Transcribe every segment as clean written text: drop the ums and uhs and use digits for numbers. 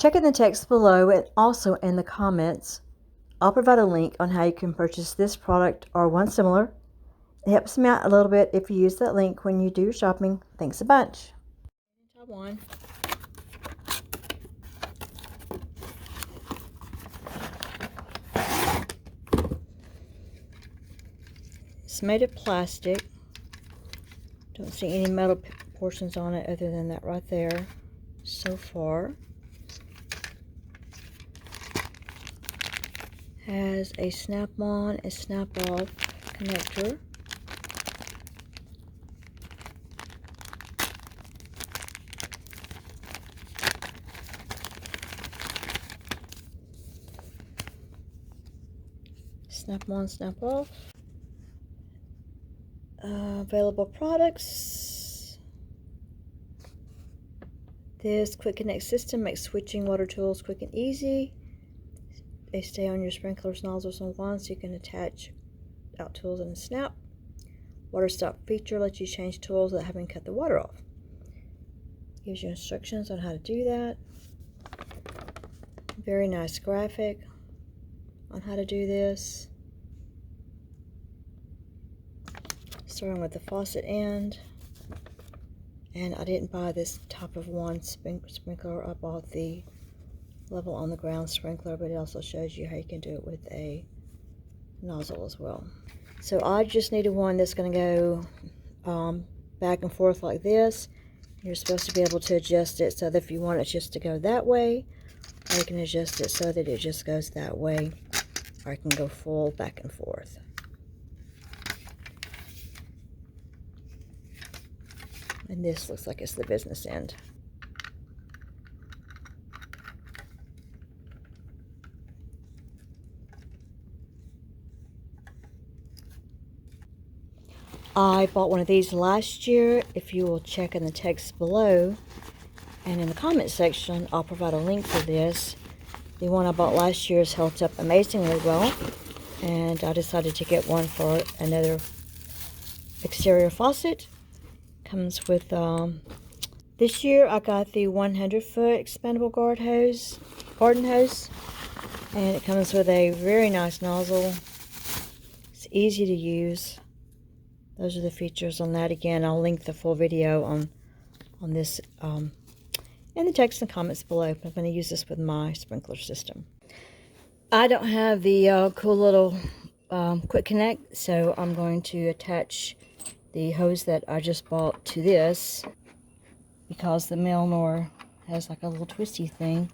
Check in the text below and also in the comments. I'll provide a link on how you can purchase this product or one similar. It helps me out a little bit if you use that link when you do your shopping. Thanks a bunch. Top one. It's made of plastic. Don't see any metal portions on it other than that right there so far. Has a snap-on and snap-off connector. Snap-on, snap-off. Available products. This QuickConnect system makes switching water tools quick and easy. They stay on your sprinklers, nozzles, and wands so you can attach out tools in a snap. Water stop feature lets you change tools without having to cut the water off. Gives you instructions on how to do that. Very nice graphic on how to do this. Starting with the faucet end. And I didn't buy this top of wand sprinkler. I bought the level on the ground sprinkler, but it also shows you how you can do it with a nozzle as well. So I just needed one that's going to go back and forth like this. You're supposed to be able to adjust it so that if you want it just to go that way, or you can adjust it so that it just goes that way, or it can go full back and forth. And this looks like it's the business end. I bought one of these last year. If you will check in the text below and in the comment section, I'll provide a link for this. The one I bought last year has held up amazingly well, and I decided to get one for another exterior faucet. Comes with, this year I got the 100-foot expandable garden hose, and it comes with a very nice nozzle. It's easy to use. Those are the features on that. Again, I'll link the full video on this in the text and comments below. But I'm going to use this with my sprinkler system. I don't have the cool little QuickConnect, so I'm going to attach the hose that I just bought to this, because the Melnor has like a little twisty thing.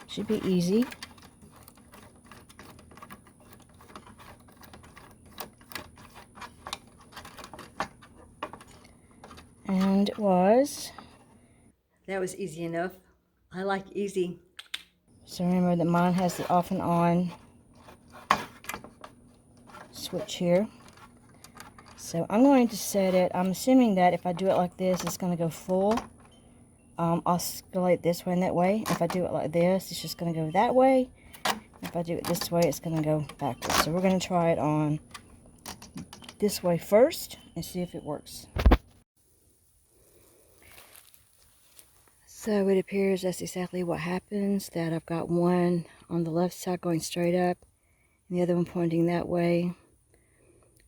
Should be easy. And it was. That was easy enough. I like easy. So remember that mine has the off and on switch here. So I'm going to set it, I'm assuming that if I do it like this, it's going to go full. Oscillate this way and that way. If I do it like this, it's just going to go that way. If I do it this way, it's going to go backwards. So we're going to try it on this way first and see if it works. So it appears that's exactly what happens, that I've got one on the left side going straight up and the other one pointing that way.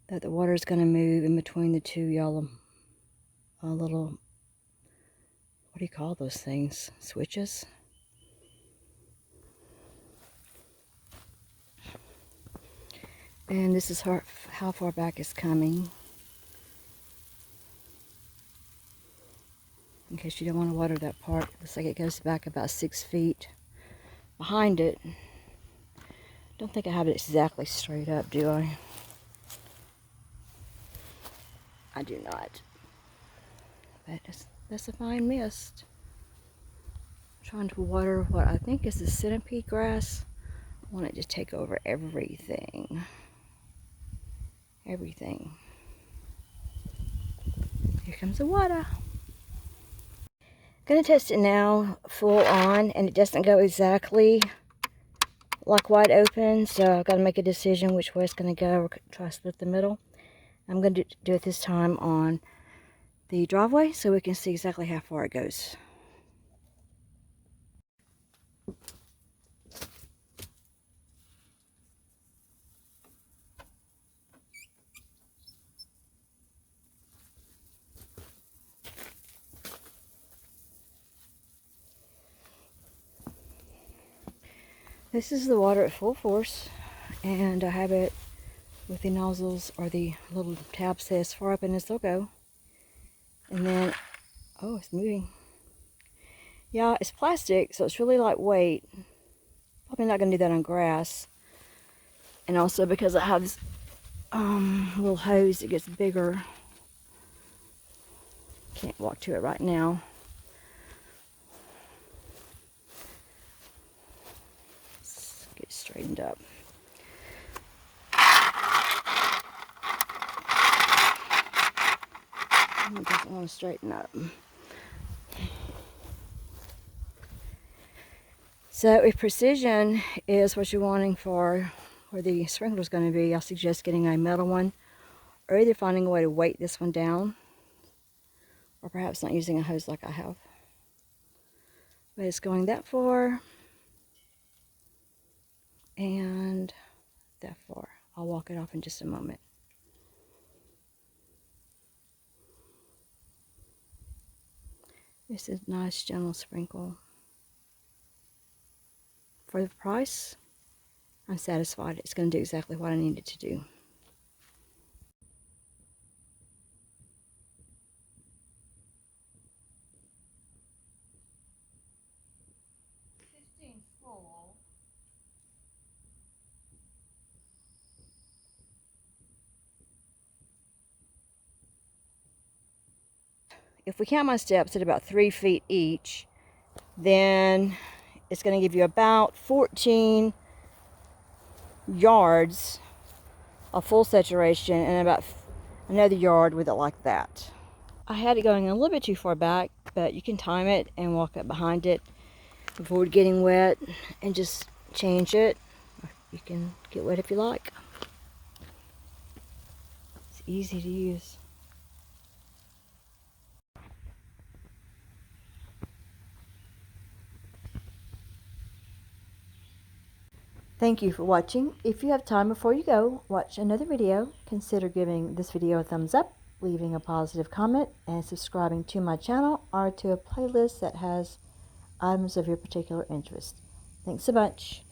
That the water is going to move in between the two yellow little, what do you call those things? Switches? And this is how far back it's coming. In case you don't want to water that part. Looks like it goes back about 6 feet behind it. Don't think I have it exactly straight up, do I? I do not. But that's a fine mist. I'm trying to water what I think is the centipede grass. I want it to take over everything. Everything. Here comes the water. Gonna test it now, full on, and it doesn't go exactly like wide open, so I've got to make a decision which way it's gonna go, or try to split the middle. I'm going to do it this time on the driveway so we can see exactly how far it goes. This is the water at full force, and I have it with the nozzles or the little tabs as far up in as they'll go. And then, oh, it's moving. Yeah, it's plastic, so it's really lightweight. Probably not going to do that on grass. And also because I have this little hose, it gets bigger. Can't walk to it right now. Let's get straightened up. It doesn't want to straighten up. So if precision is what you're wanting for where the sprinkler is going to be, I suggest getting a metal one, or either finding a way to weight this one down, or perhaps not using a hose like I have. But it's going that far and that far. I'll walk it off in just a moment. It's a nice gentle sprinkle. For the price, I'm satisfied. It's going to do exactly what I need it to do. If we count my steps at about 3 feet each, then it's going to give you about 14 yards of full saturation and about another yard with it like that. I had it going a little bit too far back, but you can time it and walk up behind it, avoid getting wet, and just change it. You can get wet if you like. It's easy to use. Thank you for watching. If you have time before you go, watch another video. Consider giving this video a thumbs up, leaving a positive comment, and subscribing to my channel or to a playlist that has items of your particular interest. Thanks a bunch.